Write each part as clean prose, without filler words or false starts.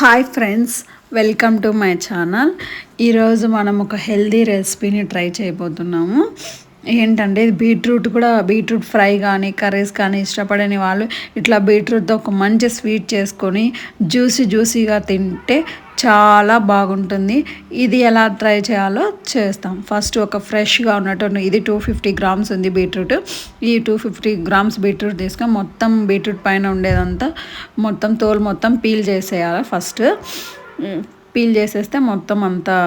Hi friends, welcome to my channel. ఈరోజు మనం ఒక హెల్దీ రెసిపీని ట్రై చేయబోతున్నాము. ఏంటంటే ఇది బీట్రూట్ ఫ్రై కానీ కర్రీస్ కానీ ఇష్టపడని వాళ్ళు ఇట్లా బీట్రూట్తో ఒక మంచి స్వీట్ చేసుకొని జ్యూసీగా తింటే చాలా బాగుంటుంది. ఇది ఎలా ట్రై చేయాలో చేస్తాం. ఫస్ట్ ఒక ఫ్రెష్గా ఉన్నట్టు ఇది 250 గ్రామ్స్ ఉంది బీట్రూట్. ఈ 250 గ్రామ్స్ బీట్రూట్ తీసుకొని మొత్తం బీట్రూట్ పైన ఉండేదంతా మొత్తం తోలు మొత్తం పీల్ చేసేయాలి. ఫస్ట్ పీల్ చేసేస్తే మొత్తం అంతా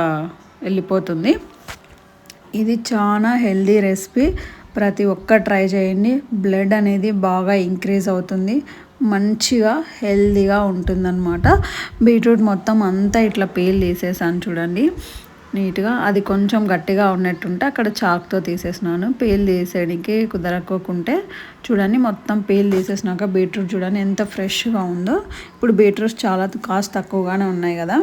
వెళ్ళిపోతుంది. ఇది చాలా హెల్దీ రెసిపీ, ప్రతి ఒక్క ట్రై చేయండి. బ్లడ్ అనేది బాగా ఇంక్రీజ్ అవుతుంది, మంచిగా హెల్దీగా ఉంటుందన్నమాట. బీట్రూట్ మొత్తం అంతా ఇట్లా పీల్ తీసేసాను చూడండి నీట్గా. అది కొంచెం గట్టిగా ఉన్నట్టుంటే అక్కడ చాక్తో తీసేసినాను. పీల్ తీసేయడానికి కుదరకోకుంటే చూడండి మొత్తం పీల్ తీసేసినాక బీట్రూట్ చూడండి ఎంత ఫ్రెష్గా ఉందో. ఇప్పుడు బీట్రూట్స్ చాలా కాస్ట్ తక్కువగానే ఉన్నాయి కదా.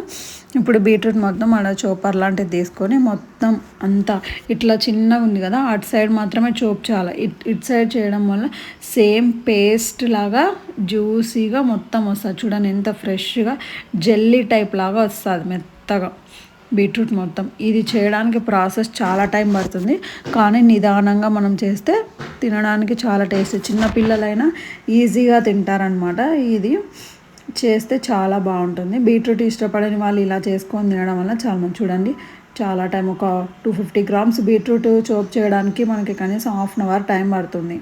ఇప్పుడు బీట్రూట్ మొత్తం అలా చోపర్ లాంటిది తీసుకొని మొత్తం అంతా ఇట్లా చిన్నగా ఉంది కదా, అటు సైడ్ మాత్రమే చోప్ చేయాలి. ఇటు సైడ్ చేయడం వల్ల సేమ్ పేస్ట్ లాగా జ్యూసీగా మొత్తం వస్తుంది. చూడండి ఎంత ఫ్రెష్గా జెల్లీ టైప్ లాగా వస్తుంది మెత్తగా బీట్రూట్ మొత్తం. ఇది చేయడానికి ప్రాసెస్ చాలా టైం పడుతుంది, కానీ నిదానంగా మనం చేస్తే తినడానికి చాలా టేస్ట్. చిన్నపిల్లలైనా ఈజీగా తింటారనమాట. ఇది చేస్తే చాలా బాగుంటుంది. బీట్రూట్ ఇష్టపడని వాళ్ళు ఇలా చేసుకొని తినడం వల్ల చాలా మంచి. చూడండి చాలా టైం, ఒక 250 గ్రామ్స్ బీట్రూట్ చోప్ చేయడానికి మనకి కనీసం ½ అవర్ టైం పడుతుంది.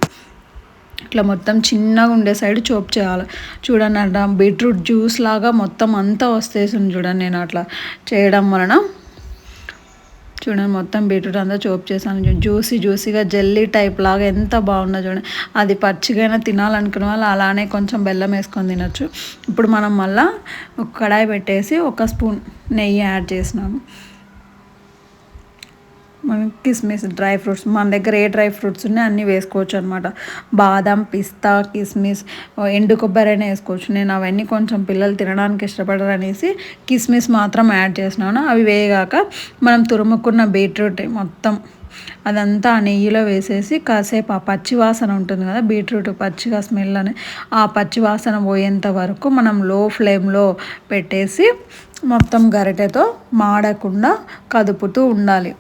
ఇట్లా మొత్తం చిన్నగా ఉండే సైడ్ చోప్ చేయాలి. చూడండి అట్లా బీట్రూట్ జ్యూస్ లాగా మొత్తం అంతా వస్తేసింది చూడండి. నేను అట్లా చేయడం వలన చూడండి మొత్తం బీట్రూట్ అంతా చోప్ చేశాను. జ్యూసీగా జెల్లీ టైప్ లాగా ఎంత బాగుందో చూడండి. అది పచ్చిగా తినాలనుకునే వాళ్ళు అలానే కొంచెం బెల్లం వేసుకొని తినచ్చు. ఇప్పుడు మనం మళ్ళీ ఒక కడాయి పెట్టేసి 1 స్పూన్ నెయ్యి యాడ్ చేసినాము. మనం కిస్మిస్ డ్రై ఫ్రూట్స్ మన దగ్గర ఏ డ్రై ఫ్రూట్స్ ఉన్నాయో అన్నీ వేసుకోవచ్చు అనమాట. బాదం, పిస్తా, కిస్మిస్, ఎండు కొబ్బరి అయినా వేసుకోవచ్చు. నేను అవన్నీ కొంచెం పిల్లలు తినడానికి ఇష్టపడరు అనేసి కిస్మిస్ మాత్రం యాడ్ చేసినాను. అవి వేయగాక మనం తురుముకున్న బీట్రూట్ మొత్తం అదంతా ఆ నెయ్యిలో వేసేసి కాసేపు ఆ పచ్చి వాసన ఉంటుంది కదా, బీట్రూట్ పచ్చిగా స్మెల్ అని ఆ పచ్చి వాసన పోయేంత వరకు మనం లో ఫ్లేమ్లో పెట్టేసి మొత్తం గరిటెతో మాడకుండా కదుపుతూ ఉండాలి.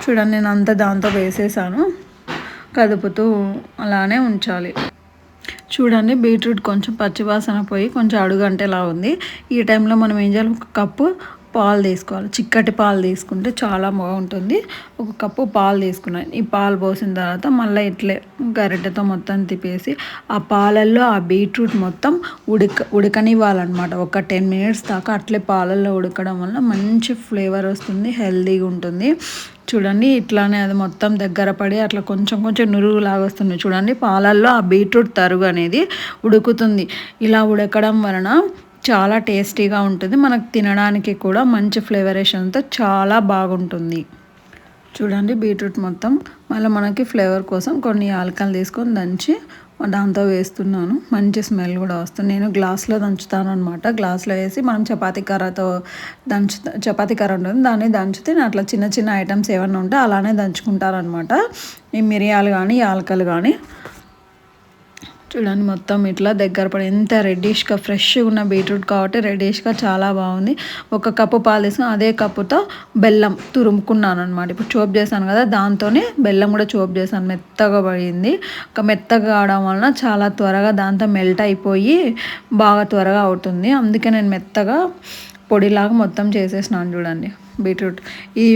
చూడండి నేను అంతా దాంతో వేసేసాను, కదుపుతూ అలానే ఉంచాలి. చూడండి బీట్రూట్ కొంచెం పచ్చివాసన పోయి కొంచెం అడుగంటేలా ఉంది. ఈ టైంలో మనం ఏం చేయాలి, 1 కప్పు పాలు తీసుకోవాలి. చిక్కటి పాలు తీసుకుంటే చాలా బాగుంటుంది. 1 కప్పు పాలు తీసుకున్నాను. ఈ పాలు పోసిన తర్వాత మళ్ళీ ఇట్లే గరిటెతో మొత్తం తిప్పేసి ఆ పాలల్లో ఆ బీట్రూట్ మొత్తం ఉడకనివ్వాలన్నమాట. ఒక 10 మినిట్స్ దాకా అట్లే పాలల్లో ఉడకడం వల్ల మంచి ఫ్లేవర్ వస్తుంది, హెల్దీగా ఉంటుంది. చూడండి ఇట్లానే అది మొత్తం దగ్గర పడి అట్లా కొంచెం నురుగులాగా వస్తుంది చూడండి. పాలల్లో ఆ బీట్రూట్ తరుగు అనేది ఉడుకుతుంది. ఇలా ఉడకడం వలన చాలా టేస్టీగా ఉంటుంది, మనకు తినడానికి కూడా మంచి ఫ్లేవరేషన్తో చాలా బాగుంటుంది. చూడండి బీట్రూట్ మొత్తం మళ్ళీ మనకి ఫ్లేవర్ కోసం కొన్ని యాలకులు తీసుకొని దంచి దాంతో వేస్తున్నాను. మంచి స్మెల్ కూడా వస్తుంది. నేను గ్లాస్లో దంచుతాను అనమాట. గ్లాస్లో వేసి మనం చపాతీ కర్రతో చపాతీ కర్ర ఉంటుంది, దాన్ని దంచితే అట్లా చిన్న ఐటమ్స్ ఏమన్నా ఉంటే అలానే దంచుకుంటారనమాట. ఈ మిరియాలు కానీ యాలకులు కానీ. చూడండి మొత్తం ఇట్లా దగ్గర పడి ఎంత రెడ్డిష్గా ఫ్రెష్గా ఉన్న బీట్రూట్ కాబట్టి రెడ్డిష్గా చాలా బాగుంది. 1 కప్పు పాలు తీసుకుని అదే కప్పుతో బెల్లం తురుముకున్నాను అనమాట. ఇప్పుడు చోప్ చేశాను కదా, దాంతోనే బెల్లం కూడా చోప్ చేశాను. మెత్తగా పడింది. మెత్తగా కావడం వలన చాలా త్వరగా దాంతో మెల్ట్ అయిపోయి బాగా త్వరగా అవుతుంది. అందుకే నేను మెత్తగా పొడిలాగా మొత్తం చేసేసినాను. చూడండి బీట్రూట్ ఈ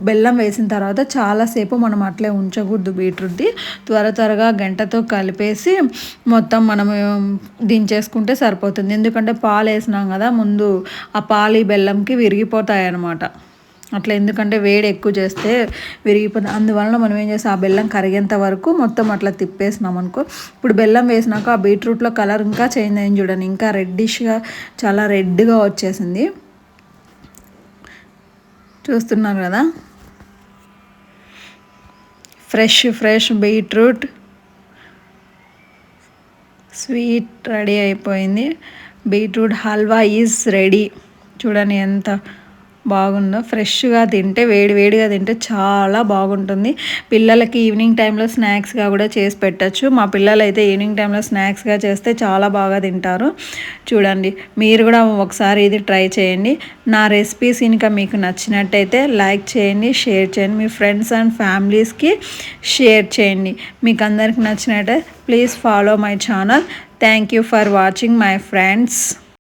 బెల్లం వేసిన తర్వాత చాలాసేపు మనం అట్లే ఉంచకూడదు. బీట్రూట్ది త్వరగా గంటతో కలిపేసి మొత్తం మనం దించేసుకుంటే సరిపోతుంది. ఎందుకంటే పాలు వేసినాం కదా ముందు, ఆ పాలు ఈ బెల్లంకి విరిగిపోతాయి అన్నమాట. అట్లా ఎందుకంటే వేడి ఎక్కువ చేస్తే విరిగిపోతుంది. అందువలన మనం ఏం చేస్తాం, ఆ బెల్లం కరిగేంత వరకు మొత్తం అట్లా తిప్పేసినాం అనుకో. ఇప్పుడు బెల్లం వేసినాక ఆ బీట్రూట్లో కలర్ ఇంకా చేంజ్ అయింది చూడండి, ఇంకా రెడ్డిష్గా చాలా రెడ్గా వచ్చేసింది. చూస్తున్నారు కదా, ఫ్రెష్ బీట్రూట్ స్వీట్ రెడీ అయిపోయింది. Beetroot halwa is ready. చూడండి ఎంత బాగుందో. ఫ్రెష్గా తింటే వేడి వేడిగా తింటే చాలా బాగుంటుంది. పిల్లలకి ఈవినింగ్ టైంలో స్నాక్స్గా కూడా చేసి పెట్టచ్చు. మా పిల్లలు అయితే ఈవినింగ్ టైంలో స్నాక్స్గా చేస్తే చాలా బాగా తింటారు. చూడండి, మీరు కూడా ఒకసారి ఇది ట్రై చేయండి. నా రెసిపీస్ ఇంకా మీకు నచ్చినట్టయితే లైక్ చేయండి, షేర్ చేయండి, మీ ఫ్రెండ్స్ అండ్ ఫ్యామిలీస్కి షేర్ చేయండి. మీకు అందరికి నచ్చినట్టయితే please follow my channel. Thank you for watching my friends.